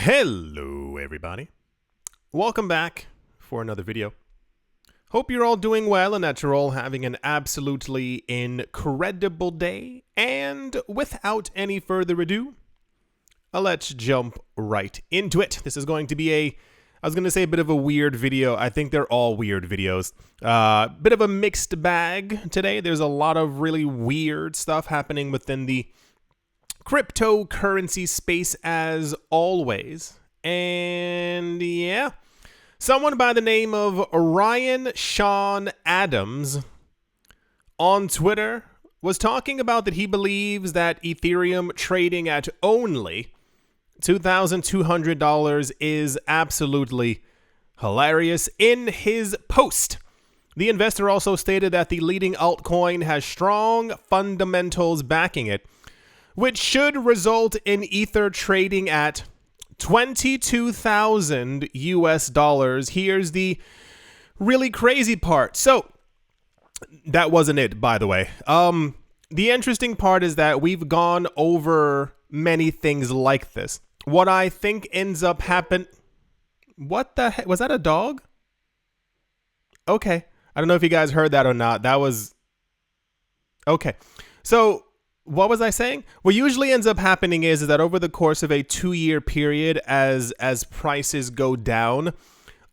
Hello everybody, welcome back for another video. Hope you're all doing well and that you're all having an absolutely incredible day. And without any further ado, let's jump right into it. This is going to be a bit of a weird video. I think they're all weird videos. Bit of a mixed bag today. There's a lot of really weird stuff happening within the cryptocurrency space as always. And yeah, someone by the name of Ryan Sean Adams on Twitter was talking about that he believes that Ethereum trading at only $2,200 is absolutely hilarious. In his post, the investor also stated that the leading altcoin has strong fundamentals backing it, which should result in Ether trading at 22,000 US dollars. Here's the really crazy part. So that wasn't it, by the way. The interesting part is that we've gone over many things like this. What I think ends up happening. What the heck? Was that a dog? Okay. I don't know if you guys heard that or not. That was okay. So what was I saying? What usually ends up happening is that over the course of a 2-year period, as prices go down,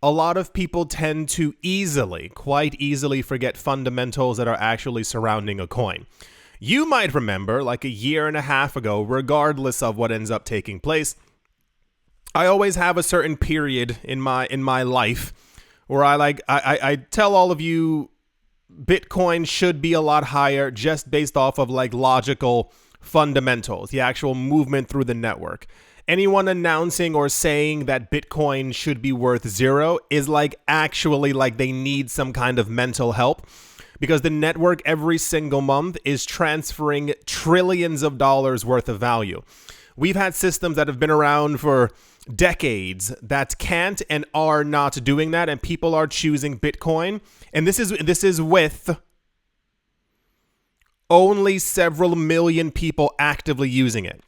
a lot of people tend to quite easily forget fundamentals that are actually surrounding a coin. You might remember, like a year and a half ago, regardless of what ends up taking place, I always have a certain period in my life where I tell all of you Bitcoin should be a lot higher just based off of like logical fundamentals, the actual movement through the network. Anyone announcing or saying that Bitcoin should be worth zero is like actually like they need some kind of mental help, because the network every single month is transferring trillions of dollars worth of value. We've had systems that have been around for decades that can't and are not doing that, and people are choosing Bitcoin. And this is with only several million people actively using it.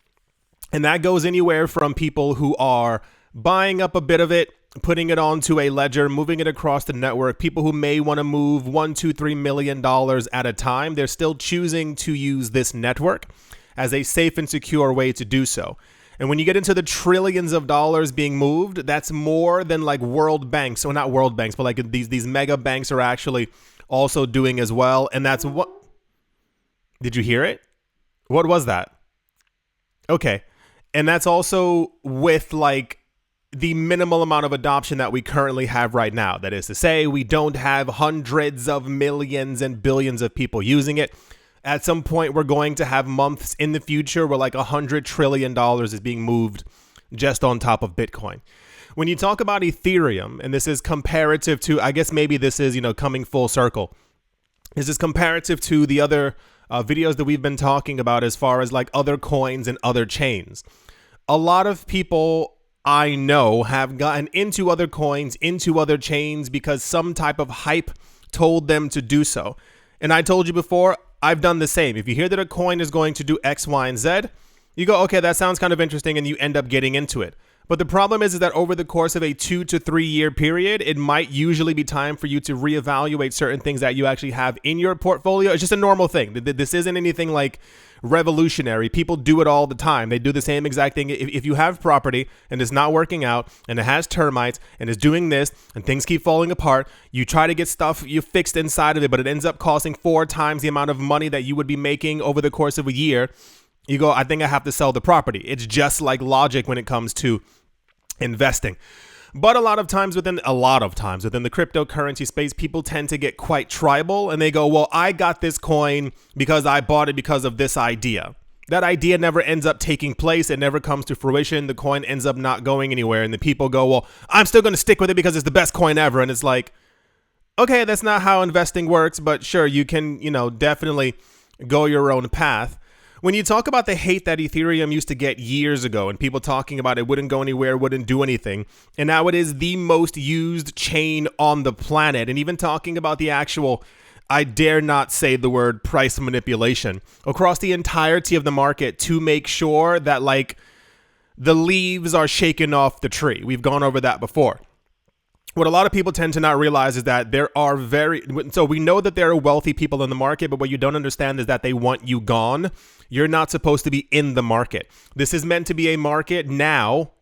And that goes anywhere from people who are buying up a bit of it, putting it onto a ledger, moving it across the network, people who may want to move $1, $2, $3 million at a time. They're still choosing to use this network as a safe and secure way to do so. And when you get into the trillions of dollars being moved, that's more than like world banks, or not world banks, but like these mega banks are actually also doing as well. And that's what, did you hear it? What was that? Okay. And that's also with like the minimal amount of adoption that we currently have right now. That is to say, we don't have hundreds of millions and billions of people using it. At some point, we're going to have months in the future where like $100 trillion is being moved just on top of Bitcoin. When you talk about Ethereum, and this is comparative to, I guess maybe this is, coming full circle. This is comparative to the other videos that we've been talking about as far as like other coins and other chains. A lot of people I know have gotten into other coins, into other chains because some type of hype told them to do so. And I told you before, I've done the same. If you hear that a coin is going to do X, Y, and Z, you go, okay, that sounds kind of interesting, and you end up getting into it. But the problem is that over the course of a 2 to 3 year period, it might usually be time for you to reevaluate certain things that you actually have in your portfolio. It's just a normal thing. This isn't anything like revolutionary. People do it all the time. They do the same exact thing. If you have property and it's not working out and it has termites and it's doing this and things keep falling apart, you try to get stuff you fixed inside of it, but it ends up costing 4 times the amount of money that you would be making over the course of a year. You go, I think I have to sell the property. It's just like logic when it comes to investing. But a lot of times within the cryptocurrency space, people tend to get quite tribal and they go, well, I got this coin because I bought it because of this idea. That idea never ends up taking place. It never comes to fruition. The coin ends up not going anywhere. And the people go, well, I'm still going to stick with it because it's the best coin ever. And it's like, okay, that's not how investing works. But sure, you can, definitely go your own path. When you talk about the hate that Ethereum used to get years ago and people talking about it wouldn't go anywhere, wouldn't do anything, and now it is the most used chain on the planet, and even talking about the actual, I dare not say the word price manipulation across the entirety of the market to make sure that like the leaves are shaken off the tree. We've gone over that before. What a lot of people tend to not realize is that so we know that there are wealthy people in the market, but what you don't understand is that they want you gone. You're not supposed to be in the market. This is meant to be a market now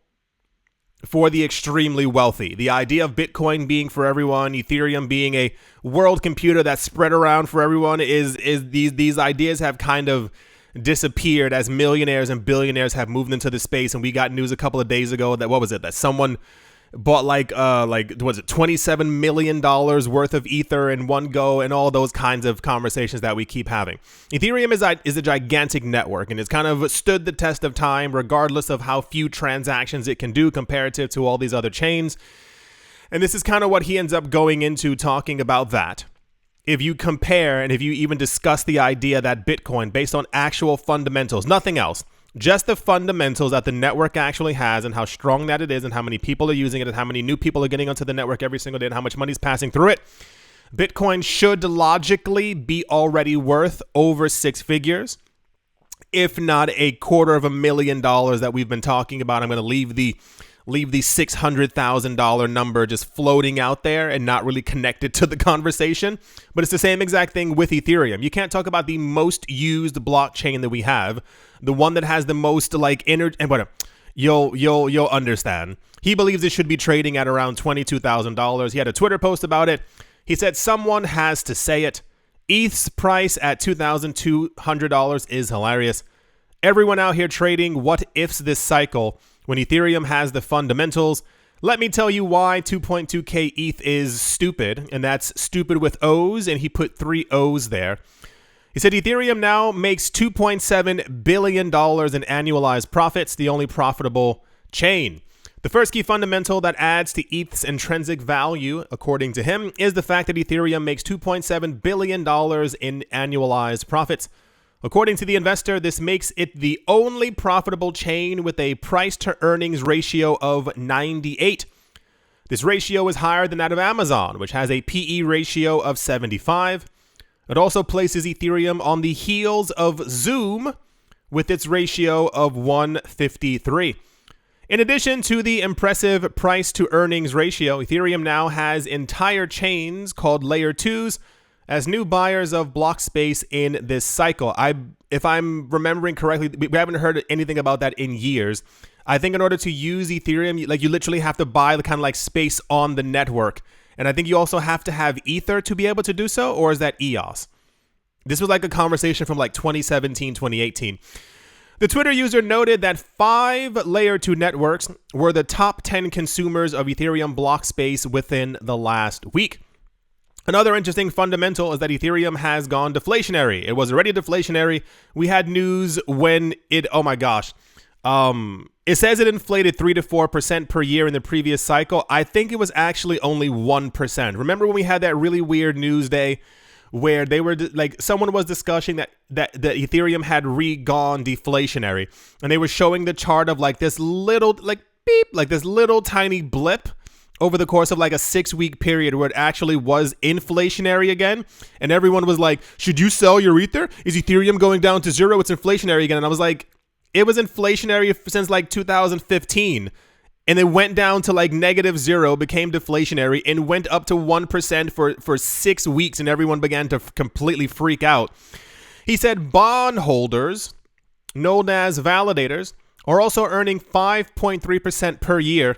for the extremely wealthy. The idea of Bitcoin being for everyone, Ethereum being a world computer that's spread around for everyone is these ideas have kind of disappeared as millionaires and billionaires have moved into the space. And we got news a couple of days ago that someone bought $27 million worth of Ether in one go, and all those kinds of conversations that we keep having. Ethereum is a gigantic network, and it's kind of stood the test of time regardless of how few transactions it can do comparative to all these other chains. And this is kind of what he ends up going into, talking about that. If you compare and if you even discuss the idea that Bitcoin, based on actual fundamentals, nothing else, just the fundamentals that the network actually has and how strong that it is and how many people are using it and how many new people are getting onto the network every single day and how much money is passing through it, Bitcoin should logically be already worth over six figures, if not $250,000 that we've been talking about. I'm going to leave the $600,000 number just floating out there and not really connected to the conversation. But it's the same exact thing with Ethereum. You can't talk about the most used blockchain that we have, the one that has the most and whatever. You'll understand. He believes it should be trading at around $22,000. He had a Twitter post about it. He said someone has to say it. ETH's price at $2,200 is hilarious. Everyone out here trading what ifs this cycle when Ethereum has the fundamentals. Let me tell you why 2.2k ETH is stupid, and that's stupid with O's, and he put 3 O's there. He said Ethereum now makes $2.7 billion in annualized profits, the only profitable chain. The first key fundamental that adds to ETH's intrinsic value, according to him, is the fact that Ethereum makes $2.7 billion in annualized profits. According to the investor, this makes it the only profitable chain with a price-to-earnings ratio of 98. This ratio is higher than that of Amazon, which has a PE ratio of 75. It also places Ethereum on the heels of Zoom with its ratio of 153. In addition to the impressive price-to-earnings ratio, Ethereum now has entire chains called Layer 2s as new buyers of block space in this cycle. If I'm remembering correctly, we haven't heard anything about that in years. I think in order to use Ethereum, you literally have to buy the kind of space on the network. And I think you also have to have Ether to be able to do so, or is that EOS? This was a conversation from 2017, 2018. The Twitter user noted that 5 Layer 2 networks were the top 10 consumers of Ethereum block space within the last week. Another interesting fundamental is that Ethereum has gone deflationary. It was already deflationary. We had news when it says it inflated 3 to 4% per year in the previous cycle. I think it was actually only 1%. Remember when we had that really weird news day where they were someone was discussing that Ethereum had gone deflationary, and they were showing the chart of this little this little tiny blip over the course of a 6-week period where it actually was inflationary again. And everyone was like, should you sell your Ether? Is Ethereum going down to zero? It's inflationary again. And I was like, it was inflationary since 2015. And it went down to -0, became deflationary, and went up to 1% for 6 weeks. And everyone began to completely freak out. He said bondholders, known as validators, are also earning 5.3% per year.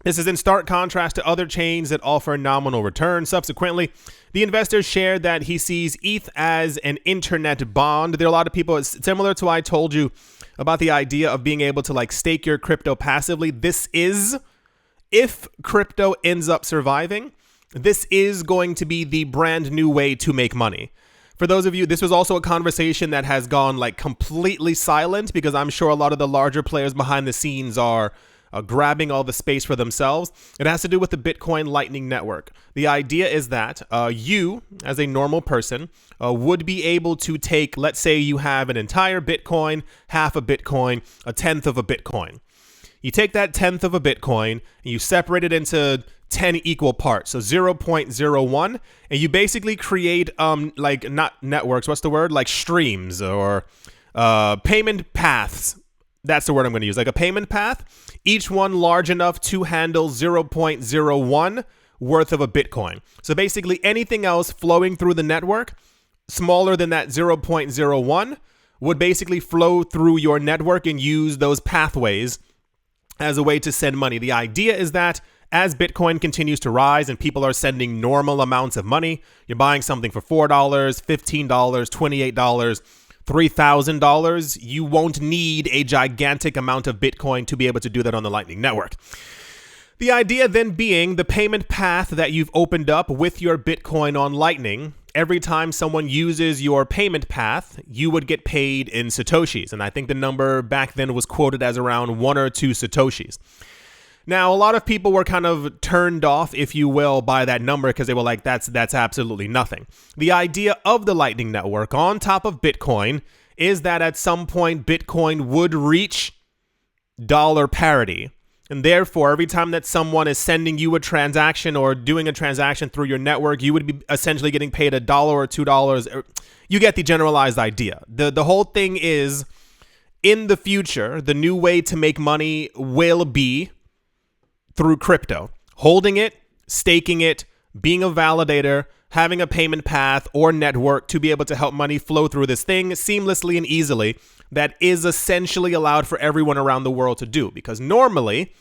This is in stark contrast to other chains that offer nominal returns. Subsequently, the investor shared that he sees ETH as an internet bond. There are a lot of people, it's similar to I told you about the idea of being able to stake your crypto passively. This is, if crypto ends up surviving, this is going to be the brand new way to make money. For those of you, this was also a conversation that has gone completely silent, because I'm sure a lot of the larger players behind the scenes are grabbing all the space for themselves. It has to do with the Bitcoin Lightning Network. The idea is that you, as a normal person, would be able to take, let's say you have an entire Bitcoin, half a Bitcoin, a tenth of a Bitcoin. You take that tenth of a Bitcoin and you separate it into 10 equal parts, so 0.01, and you basically create not networks, what's the word? Streams or payment paths That's the word I'm going to use. Like a payment path, each one large enough to handle 0.01 worth of a Bitcoin. So basically anything else flowing through the network smaller than that 0.01 would basically flow through your network and use those pathways as a way to send money. The idea is that as Bitcoin continues to rise and people are sending normal amounts of money, you're buying something for $4, $15, $28, $3,000, you won't need a gigantic amount of Bitcoin to be able to do that on the Lightning Network. The idea then being the payment path that you've opened up with your Bitcoin on Lightning. Every time someone uses your payment path, you would get paid in Satoshis. And I think the number back then was quoted as around 1 or 2 Satoshis. Now, a lot of people were kind of turned off, if you will, by that number because they were like, that's absolutely nothing. The idea of the Lightning Network on top of Bitcoin is that at some point Bitcoin would reach dollar parity. And therefore, every time that someone is sending you a transaction or doing a transaction through your network, you would be essentially getting paid $1 or $2. You get the generalized idea. The whole thing is, in the future, the new way to make money will be through crypto. Holding it, staking it, being a validator, having a payment path or network to be able to help money flow through this thing seamlessly and easily that is essentially allowed for everyone around the world to do. Because normally,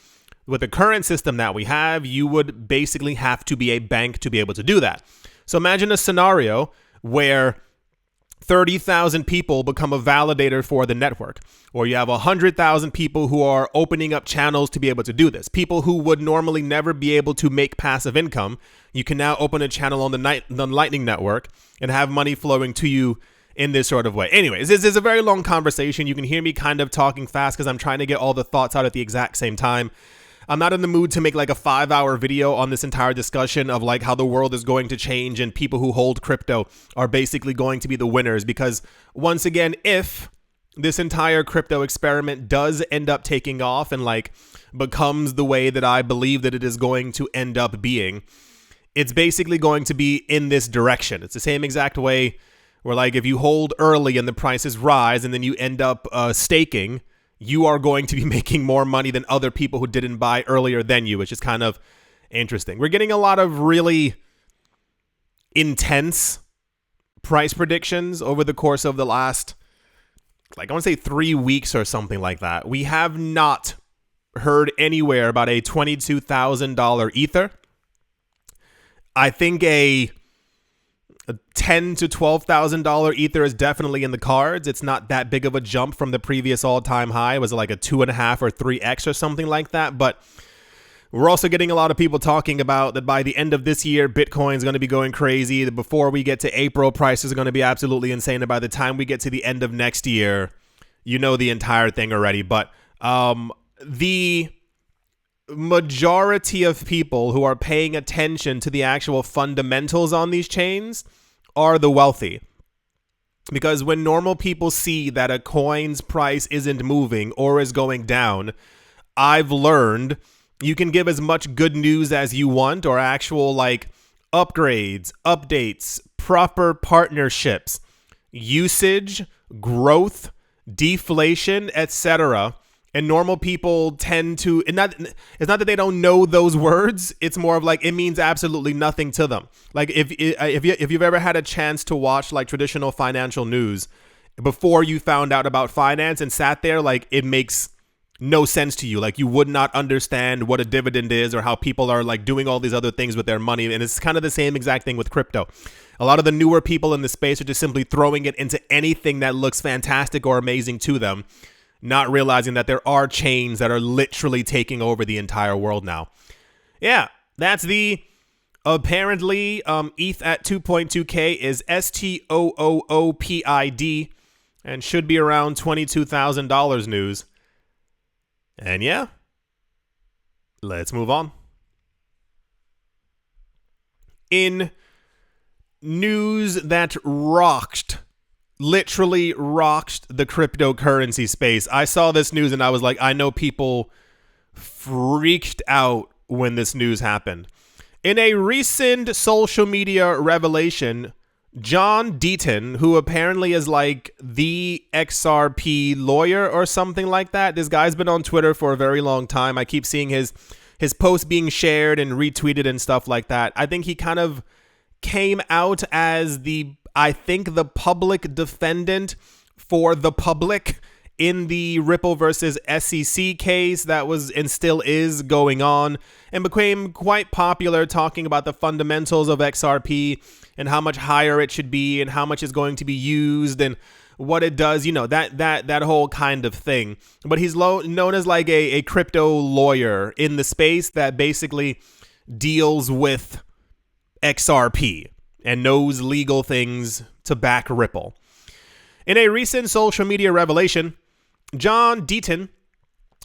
with the current system that we have, you would basically have to be a bank to be able to do that. So imagine a scenario where 30,000 people become a validator for the network, or you have 100,000 people who are opening up channels to be able to do this. People who would normally never be able to make passive income, you can now open a channel on the Lightning Network and have money flowing to you in this sort of way. Anyways, this is a very long conversation. You can hear me kind of talking fast because I'm trying to get all the thoughts out at the exact same time. I'm not in the mood to make like a 5-hour video on this entire discussion of like how the world is going to change and people who hold crypto are basically going to be the winners. Because once again, if this entire crypto experiment does end up taking off and like becomes the way that I believe that it is going to end up being, it's basically going to be in this direction. It's the same exact way where like if you hold early and the prices rise and then you end up staking, you are going to be making more money than other people who didn't buy earlier than you, which is kind of interesting. We're getting a lot of really intense price predictions over the course of the last, like I want to say 3 weeks or something like that. We have not heard anywhere about a $22,000 Ether. I think a $10,000 to $12,000 Ether is definitely in the cards. It's not that big of a jump from the previous all-time high. It was like a 2.5 or 3x or something like that. But we're also getting a lot of people talking about that by the end of this year, Bitcoin is going to be going crazy. Before we get to April, prices are going to be absolutely insane. And by the time we get to the end of next year, you know the entire thing already. But the majority of people who are paying attention to the actual fundamentals on these chains are the wealthy. Because when normal people see that a coin's price isn't moving or is going down, I've learned you can give as much good news as you want or actual like upgrades, updates, proper partnerships, usage, growth, deflation, etc. And normal people tend to, it's not that they don't know those words. It's more of like, it means absolutely nothing to them. Like if you've ever had a chance to watch like traditional financial news before you found out about finance and sat there, like it makes no sense to you. Like you would not understand what a dividend is or how people are like doing all these other things with their money. And it's kind of the same exact thing with crypto. A lot of the newer people in the space are just simply throwing it into anything that looks fantastic or amazing to them, not realizing that there are chains that are literally taking over the entire world now. Yeah, that's the apparently ETH at 2.2K is STOOOPID and should be around $22,000 news. And yeah, let's move on. In news that literally rocked the cryptocurrency space, I saw this news and I was like, I know people freaked out when this news happened. In a recent social media revelation, John Deaton, who apparently is like the XRP lawyer or something like that. This guy's been on Twitter for a very long time. I keep seeing his posts being shared and retweeted and stuff like that. I think he kind of came out as the public defendant for the public in the Ripple versus SEC case that was and still is going on, and became quite popular talking about the fundamentals of XRP and how much higher it should be and how much is going to be used and what it does, that whole kind of thing. But he's known as like a crypto lawyer in the space that basically deals with XRP and knows legal things to back Ripple. In a recent social media revelation, John Deaton,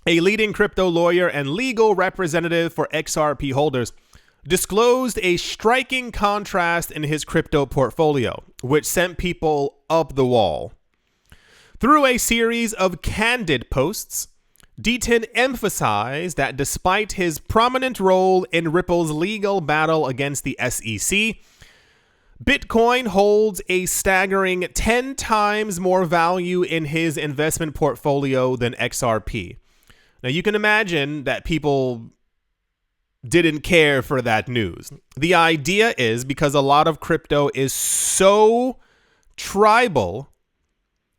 a leading crypto lawyer and legal representative for XRP holders, disclosed a striking contrast in his crypto portfolio, which sent people up the wall. Through a series of candid posts, Deaton emphasized that despite his prominent role in Ripple's legal battle against the SEC, Bitcoin holds a staggering 10 times more value in his investment portfolio than XRP. Now, you can imagine that people didn't care for that news. The idea is because a lot of crypto is so tribal,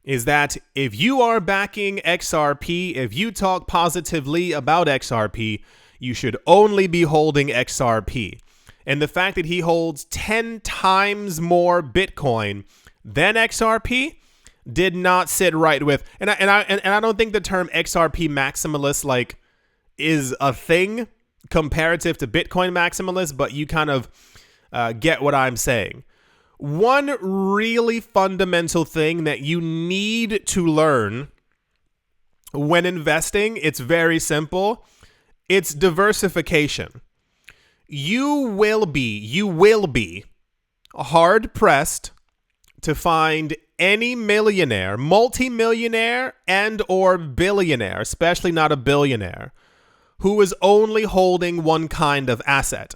is that if you are backing XRP, if you talk positively about XRP, you should only be holding XRP. And the fact that he holds 10 times more Bitcoin than XRP did not sit right with. And I don't think the term XRP maximalist like is a thing comparative to Bitcoin maximalist, but you kind of get what I'm saying. One really fundamental thing that you need to learn when investing, it's very simple. It's diversification. You will be hard pressed to find any millionaire, multimillionaire, and or billionaire, especially not a billionaire, who is only holding one kind of asset.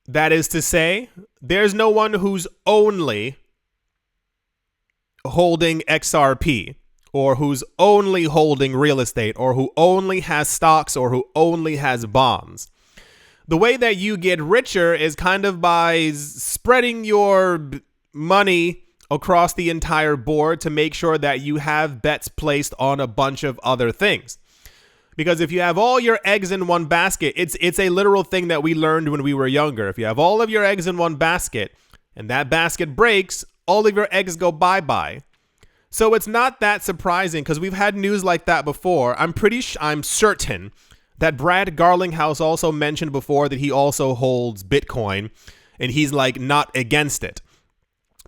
That is to say, there's no one who's only holding XRP, or who's only holding real estate, or who only has stocks, or who only has bonds. The way that you get richer is kind of by spreading your money across the entire board to make sure that you have bets placed on a bunch of other things. Because if you have all your eggs in one basket, it's a literal thing that we learned when we were younger. If you have all of your eggs in one basket and that basket breaks, all of your eggs go bye-bye. So it's not that surprising because we've had news like that before. I'm certain that Brad Garlinghouse also mentioned before that he also holds Bitcoin and he's like not against it.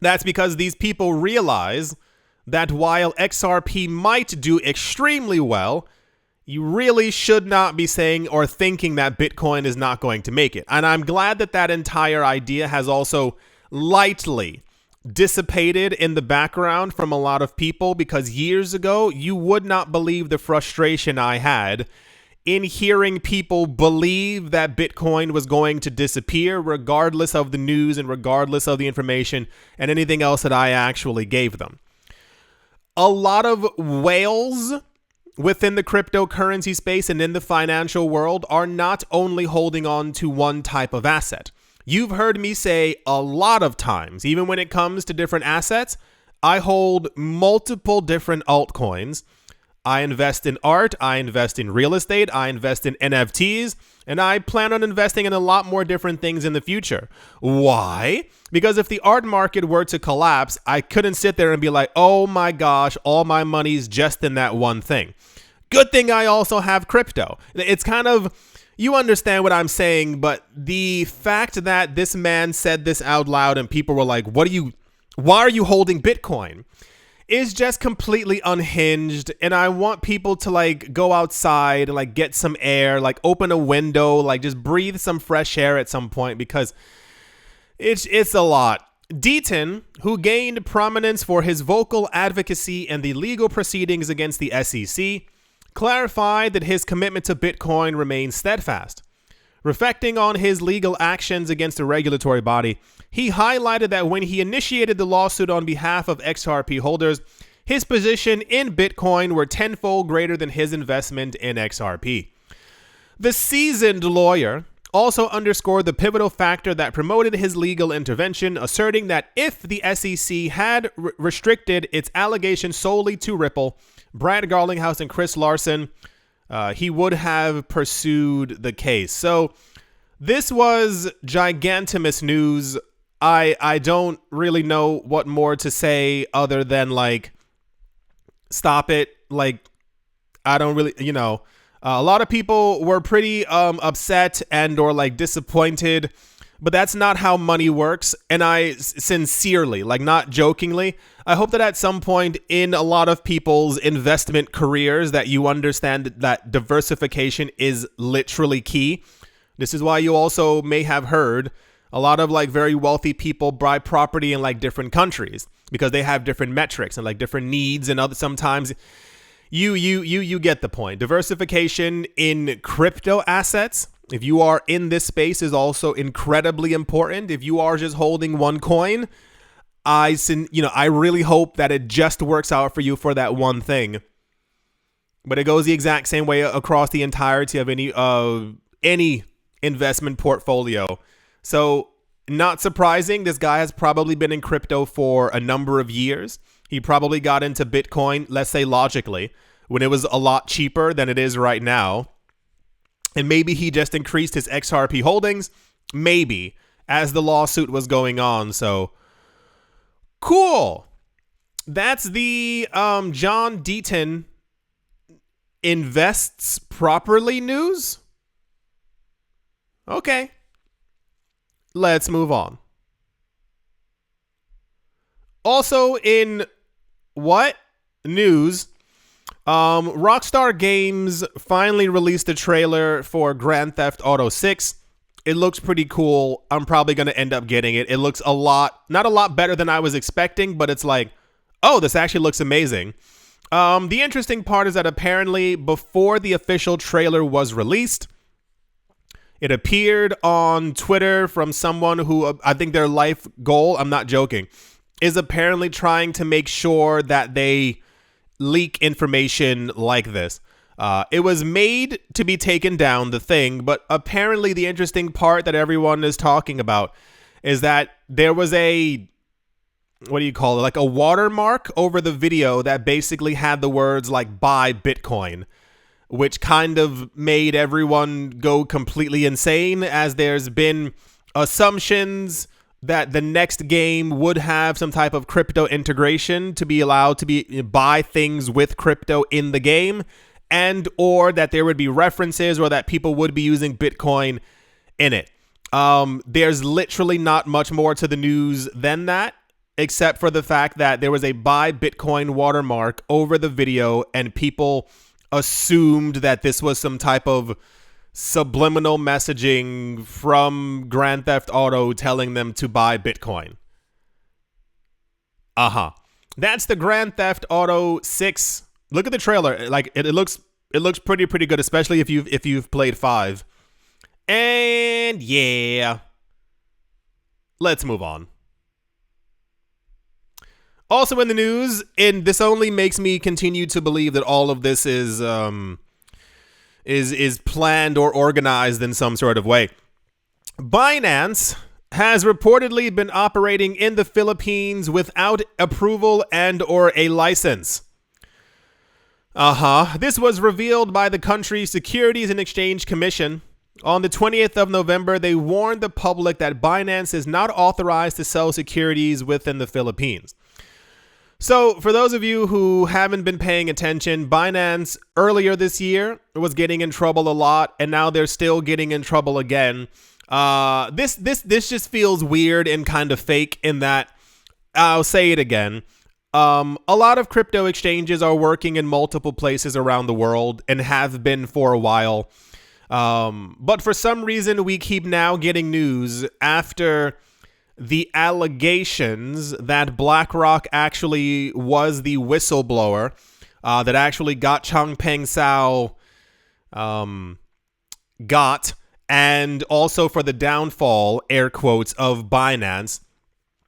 That's because these people realize that while XRP might do extremely well, you really should not be saying or thinking that Bitcoin is not going to make it. And I'm glad that that entire idea has also lightly dissipated in the background from a lot of people, because years ago, you would not believe the frustration I had in hearing people believe that Bitcoin was going to disappear regardless of the news and regardless of the information and anything else that I actually gave them. A lot of whales within the cryptocurrency space and in the financial world are not only holding on to one type of asset. You've heard me say a lot of times, even when it comes to different assets, I hold multiple different altcoins. I invest in art, I invest in real estate, I invest in NFTs, and I plan on investing in a lot more different things in the future. Why? Because if the art market were to collapse, I couldn't sit there and be like, oh my gosh, all my money's just in that one thing. Good thing I also have crypto. It's kind of, you understand what I'm saying, but the fact that this man said this out loud and people were like, why are you holding Bitcoin? Is just completely unhinged, and I want people to like go outside, like get some air, like open a window, like just breathe some fresh air at some point, because it's a lot. Deaton, who gained prominence for his vocal advocacy and the legal proceedings against the SEC, clarified that his commitment to Bitcoin remains steadfast. Reflecting on his legal actions against the regulatory body, he highlighted that when he initiated the lawsuit on behalf of XRP holders, his position in Bitcoin were tenfold greater than his investment in XRP. The seasoned lawyer also underscored the pivotal factor that promoted his legal intervention, asserting that if the SEC had restricted its allegations solely to Ripple, Brad Garlinghouse and Chris Larson, he would have pursued the case. So this was gigantimous news. I don't really know what more to say other than like, stop it. Like, I don't really, a lot of people were pretty upset and or like disappointed, but that's not how money works. And I sincerely, like not jokingly, I hope that at some point in a lot of people's investment careers that you understand that diversification is literally key. This is why you also may have heard a lot of like very wealthy people buy property in like different countries because they have different metrics and like different needs, and other sometimes you get the point. Diversification in crypto assets, if you are in this space, is also incredibly important. If you are just holding one coin, I really hope that it just works out for you for that one thing. But it goes the exact same way across the entirety of any investment portfolio. So not surprising, this guy has probably been in crypto for a number of years. He probably got into Bitcoin, let's say logically, when it was a lot cheaper than it is right now. And maybe he just increased his XRP holdings, maybe, as the lawsuit was going on. So cool. That's the John Deaton invests properly news. Okay. Let's move on. Also in what news? Rockstar Games finally released a trailer for Grand Theft Auto 6. It looks pretty cool. I'm probably going to end up getting it. It looks not a lot better than I was expecting, but it's like, oh, this actually looks amazing. The interesting part is that apparently before the official trailer was released, it appeared on Twitter from someone who I think their life goal, I'm not joking, is apparently trying to make sure that they leak information like this. It was made to be taken down, the thing, but apparently the interesting part that everyone is talking about is that there was a, what do you call it, like a watermark over the video that basically had the words like buy Bitcoin, which kind of made everyone go completely insane, as there's been assumptions that the next game would have some type of crypto integration to be allowed to buy things with crypto in the game, and or that there would be references or that people would be using Bitcoin in it. There's literally not much more to the news than that, except for the fact that there was a buy Bitcoin watermark over the video, and people assumed that this was some type of subliminal messaging from Grand Theft Auto telling them to buy Bitcoin. That's the Grand Theft Auto 6. Look at the trailer. Like it looks pretty good, especially if you've played 5. And yeah. Let's move on. Also in the news, and this only makes me continue to believe that all of this is planned or organized in some sort of way. Binance has reportedly been operating in the Philippines without approval and or a license. This was revealed by the country's Securities and Exchange Commission. On the 20th of November, they warned the public that Binance is not authorized to sell securities within the Philippines. So for those of you who haven't been paying attention, Binance earlier this year was getting in trouble a lot, and now they're still getting in trouble again. This just feels weird and kind of fake in that, I'll say it again, a lot of crypto exchanges are working in multiple places around the world and have been for a while. But for some reason, we keep now getting news after the allegations that BlackRock actually was the whistleblower that actually got Changpeng Zhao got, and also for the downfall, air quotes, of Binance.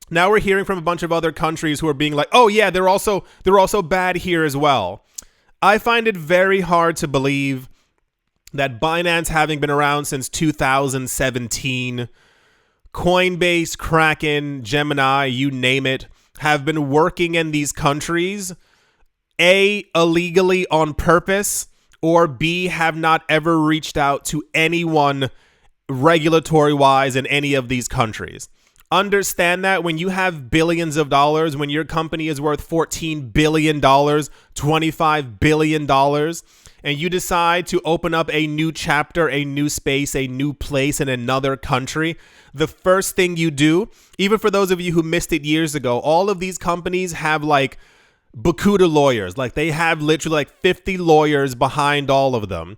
Now we're hearing from a bunch of other countries who are being like, oh yeah, they're also bad here as well. I find it very hard to believe that Binance, having been around since 2017, Coinbase, Kraken, Gemini, you name it, have been working in these countries, A, illegally on purpose, or B, have not ever reached out to anyone regulatory-wise in any of these countries. Understand that when you have billions of dollars, when your company is worth $14 billion, $25 billion, and you decide to open up a new chapter, a new space, a new place in another country, the first thing you do, even for those of you who missed it years ago, all of these companies have like Bakuda lawyers. Like they have literally like 50 lawyers behind all of them.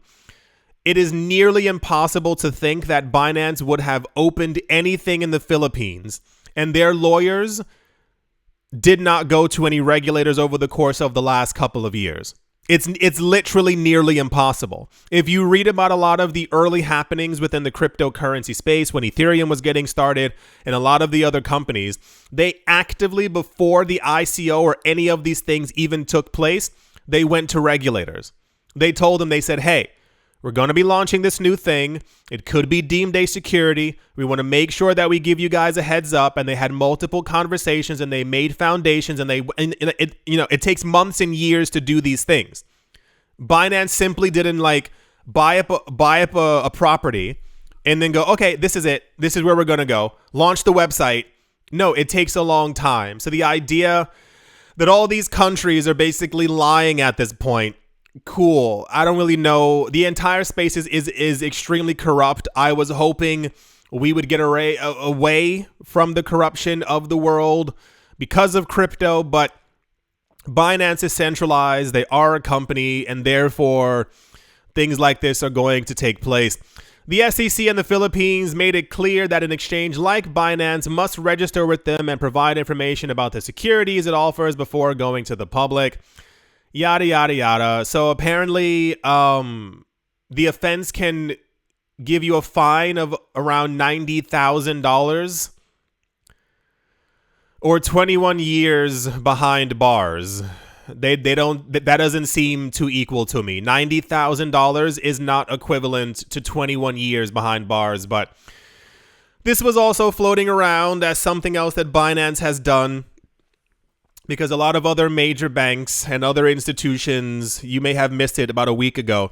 It is nearly impossible to think that Binance would have opened anything in the Philippines and their lawyers did not go to any regulators over the course of the last couple of years. It's literally nearly impossible. If you read about a lot of the early happenings within the cryptocurrency space when Ethereum was getting started and a lot of the other companies, they actively, before the ICO or any of these things even took place, they went to regulators. They told them, they said, hey, we're going to be launching this new thing. It could be deemed a security. We want to make sure that we give you guys a heads up. And they had multiple conversations and they made foundations and it takes months and years to do these things. Binance simply didn't like buy up a property and then go, okay, this is it. This is where we're going to go. Launch the website. No, it takes a long time. So the idea that all these countries are basically lying at this point, cool. I don't really know. The entire space is extremely corrupt. I was hoping we would get away from the corruption of the world because of crypto, but Binance is centralized. They are a company, and therefore things like this are going to take place. The SEC in the Philippines made it clear that an exchange like Binance must register with them and provide information about the securities it offers before going to the public. Yada, yada, yada. So apparently the offense can give you a fine of around $90,000 or 21 years behind bars. That doesn't seem too equal to me. $90,000 is not equivalent to 21 years behind bars, but this was also floating around as something else that Binance has done. Because a lot of other major banks and other institutions, you may have missed it about a week ago,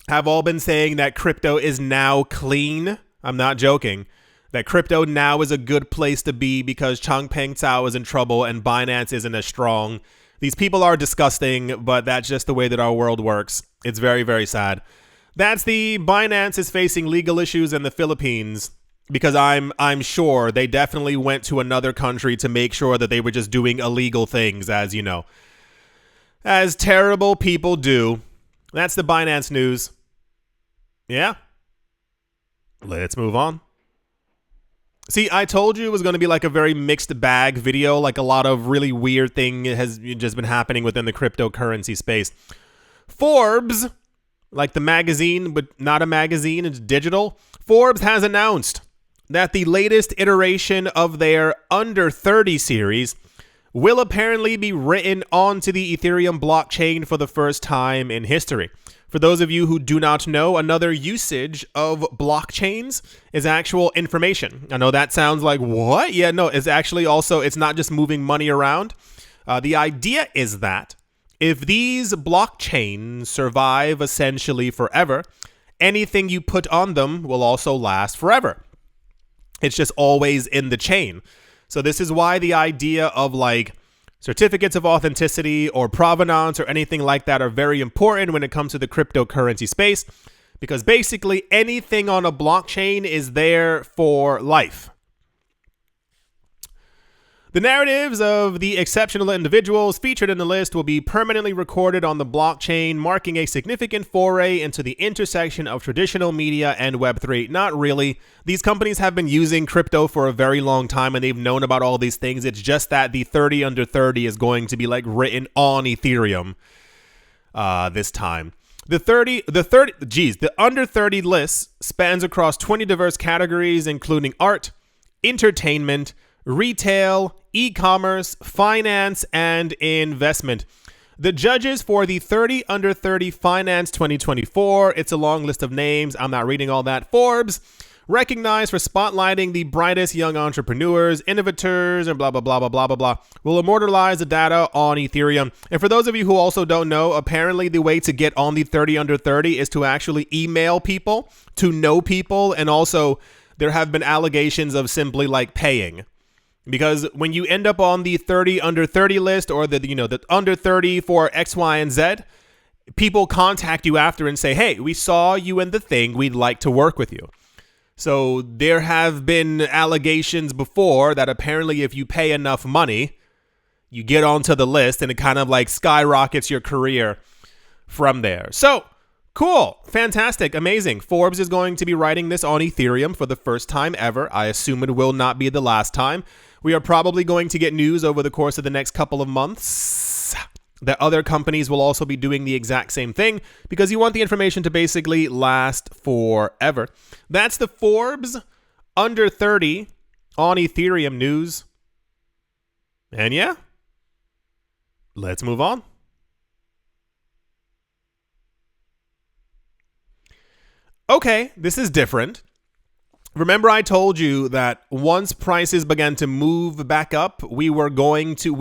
have all been saying that crypto is now clean. I'm not joking. That crypto now is a good place to be because Changpeng Zhao is in trouble and Binance isn't as strong. These people are disgusting, but that's just the way that our world works. It's very, very sad. That's the Binance is facing legal issues in the Philippines. Because I'm sure they definitely went to another country to make sure that they were just doing illegal things, as you know. As terrible people do. That's the Binance news. Yeah. Let's move on. See, I told you it was going to be like a very mixed bag video. Like a lot of really weird thing has just been happening within the cryptocurrency space. Forbes, like the magazine, but not a magazine, it's digital. Forbes has announced that the latest iteration of their Under 30 series will apparently be written onto the Ethereum blockchain for the first time in history. For those of you who do not know, another usage of blockchains is actual information. I know that sounds like, what? Yeah, no, it's actually also, it's not just moving money around. The idea is that if these blockchains survive essentially forever, anything you put on them will also last forever. It's just always in the chain. So this is why the idea of like certificates of authenticity or provenance or anything like that are very important when it comes to the cryptocurrency space, because basically anything on a blockchain is there for life. The narratives of the exceptional individuals featured in the list will be permanently recorded on the blockchain, marking a significant foray into the intersection of traditional media and Web3. Not really. These companies have been using crypto for a very long time and they've known about all these things. It's just that the 30 under 30 is going to be like written on Ethereum this time. The under 30 list spans across 20 diverse categories, including art, entertainment, retail, e-commerce, finance, and investment. The judges for the 30 under 30 Finance 2024, it's a long list of names. I'm not reading all that. Forbes, recognized for spotlighting the brightest young entrepreneurs, innovators, and blah, blah, blah, blah, blah, blah, blah, will immortalize the data on Ethereum. And for those of you who also don't know, apparently the way to get on the 30 under 30 is to actually email people, to know people, and also there have been allegations of simply like paying. Because when you end up on the 30 under 30 list, or the under 30 for X, Y, and Z, people contact you after and say, hey, we saw you in the thing, we'd like to work with you. So there have been allegations before that apparently if you pay enough money, you get onto the list and it kind of like skyrockets your career from there. So cool, fantastic, amazing. Forbes is going to be writing this on Ethereum for the first time ever. I assume it will not be the last time. We are probably going to get news over the course of the next couple of months that other companies will also be doing the exact same thing, because you want the information to basically last forever. That's the Forbes under 30 on Ethereum news. And yeah, let's move on. Okay, this is different. Remember I told you that once prices began to move back up, we were going to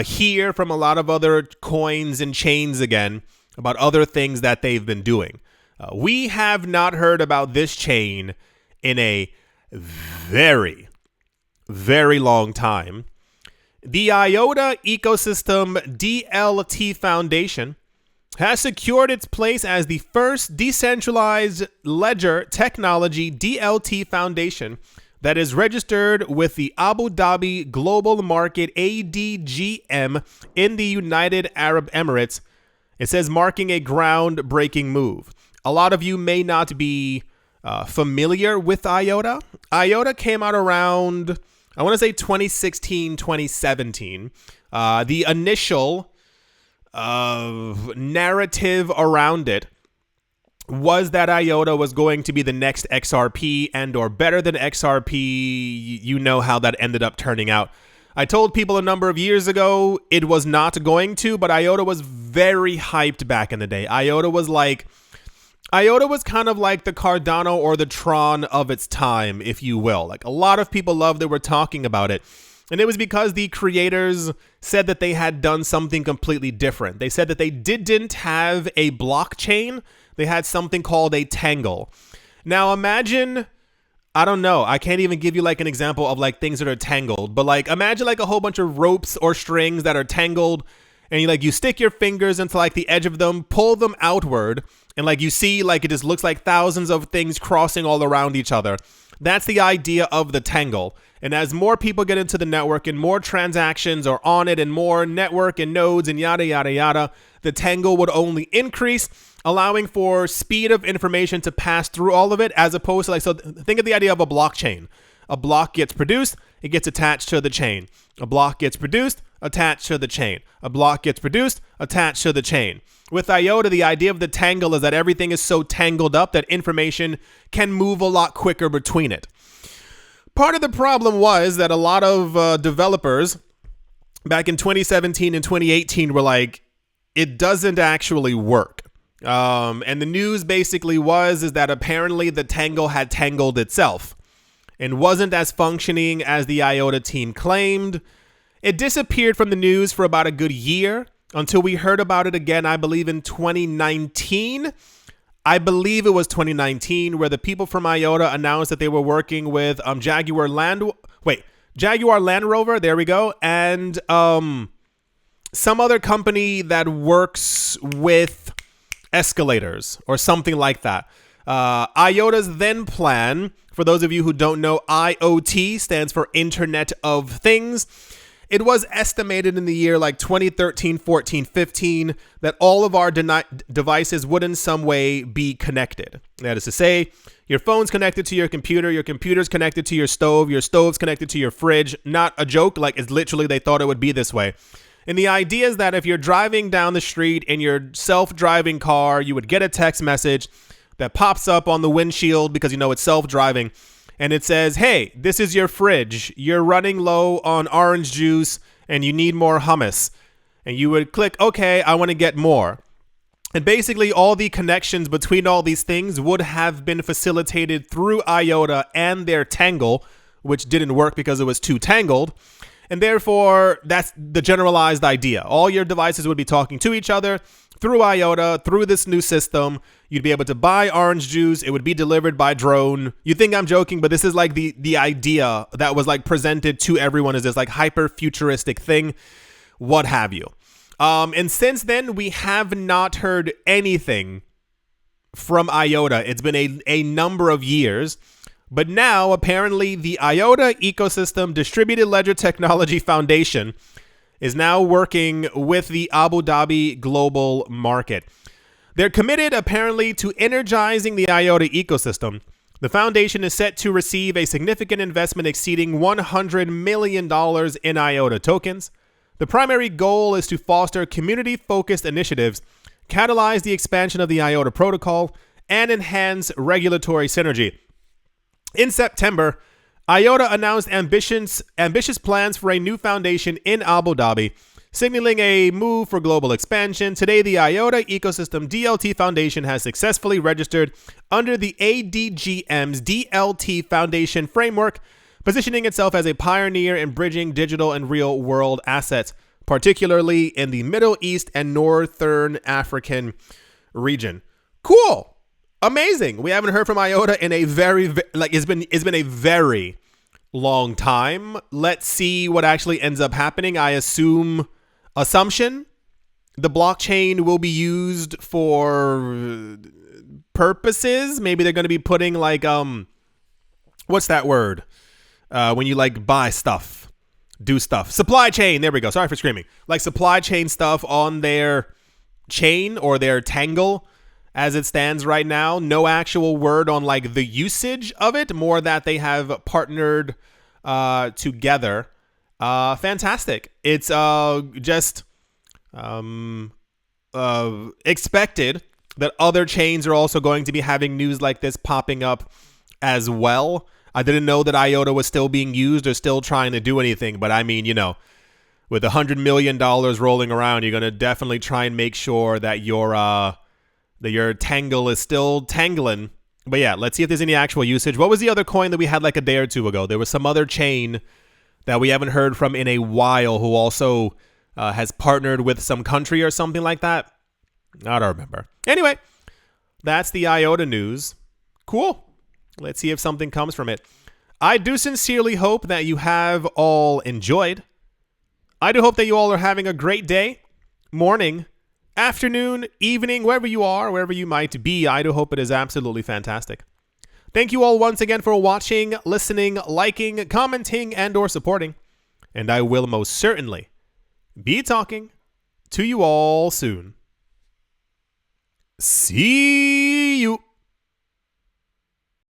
hear from a lot of other coins and chains again about other things that they've been doing. We have not heard about this chain in a very, very long time. The Iota Ecosystem DLT Foundation has secured its place as the first decentralized ledger technology DLT foundation that is registered with the Abu Dhabi Global Market ADGM in the United Arab Emirates. It says marking a groundbreaking move. A lot of you may not be familiar with Iota. Iota came out around, I want to say 2016, 2017. The initial narrative around it was that Iota was going to be the next XRP and or better than XRP. You know how that ended up turning out. I told people a number of years ago it was not going to, but Iota was very hyped back in the day. Iota was kind of like the Cardano or the Tron of its time, if you will. Like, a lot of people loved that we're talking about it. And it was because the creators said that they had done something completely different. They said that they didn't have a blockchain. They had something called a tangle. Now imagine, I don't know, I can't even give you like an example of like things that are tangled, but like imagine like a whole bunch of ropes or strings that are tangled, and you stick your fingers into like the edge of them, pull them outward, and like you see like it just looks like thousands of things crossing all around each other. That's the idea of the tangle. And as more people get into the network and more transactions are on it and more network and nodes and yada, yada, yada, the tangle would only increase, allowing for speed of information to pass through all of it, as opposed to like, so think of the idea of a blockchain. A block gets produced, it gets attached to the chain. A block gets produced, attached to the chain. A block gets produced, attached to the chain. With Iota, the idea of the tangle is that everything is so tangled up that information can move a lot quicker between it. Part of the problem was that a lot of developers back in 2017 and 2018 were like, it doesn't actually work. And the news basically is that apparently the tangle had tangled itself and wasn't as functioning as the Iota team claimed. It disappeared from the news for about a good year until we heard about it again, I believe in 2019. I believe it was 2019 where the people from Iota announced that they were working with Jaguar Land Rover, there we go, and some other company that works with escalators or something like that. Iota's then plan, for those of you who don't know, IoT stands for Internet of Things. It was estimated in the year like 2013, 14, 15 that all of our devices would in some way be connected. That is to say, your phone's connected to your computer's connected to your stove's connected to your fridge. Not a joke, like it's literally they thought it would be this way. And the idea is that if you're driving down the street in your self-driving car, you would get a text message that pops up on the windshield because you know it's self-driving. And it says, hey, this is your fridge. You're running low on orange juice and you need more hummus. And you would click, okay, I want to get more. And basically all the connections between all these things would have been facilitated through Iota and their tangle, which didn't work because it was too tangled. And therefore, that's the generalized idea. All your devices would be talking to each other through Iota, through this new system. You'd be able to buy orange juice. It would be delivered by drone. You think I'm joking, but this is like the idea that was like presented to everyone as this like hyper futuristic thing, what have you. And since then, we have not heard anything from Iota. It's been a number of years. But now, apparently, the Iota Ecosystem Distributed Ledger Technology Foundation is now working with the Abu Dhabi global market. They're committed, apparently, to energizing the Iota ecosystem. The foundation is set to receive a significant investment exceeding $100 million in Iota tokens. The primary goal is to foster community-focused initiatives, catalyze the expansion of the Iota protocol, and enhance regulatory synergy. In September, Iota announced ambitious plans for a new foundation in Abu Dhabi, signaling a move for global expansion. Today, the Iota Ecosystem DLT Foundation has successfully registered under the ADGM's DLT Foundation framework, positioning itself as a pioneer in bridging digital and real-world assets, particularly in the Middle East and Northern African region. Cool. Amazing. We haven't heard from Iota in a it's been a very long time. Let's see what actually ends up happening. Assumption, the blockchain will be used for purposes. Maybe they're going to be putting like what's that word? When you like buy stuff, do stuff. Supply chain. There we go. Sorry for screaming. Like supply chain stuff on their chain or their tangle. As it stands right now, no actual word on like the usage of it, more that they have partnered together. Fantastic. It's just expected that other chains are also going to be having news like this popping up as well. I didn't know that Iota was still being used or still trying to do anything, but I mean, you know, with $100 million rolling around, you're going to definitely try and make sure that your tangle is still tangling. But yeah, let's see if there's any actual usage. What was the other coin that we had like a day or two ago? There was some other chain that we haven't heard from in a while who also has partnered with some country or something like that. I don't remember. Anyway, that's the Iota news. Cool. Let's see if something comes from it. I do sincerely hope that you have all enjoyed. I do hope that you all are having a great day, morning, afternoon, evening, wherever you are, wherever you might be. I do hope it is absolutely fantastic. Thank you all once again for watching, listening, liking, commenting, and or supporting. And I will most certainly be talking to you all soon. See you.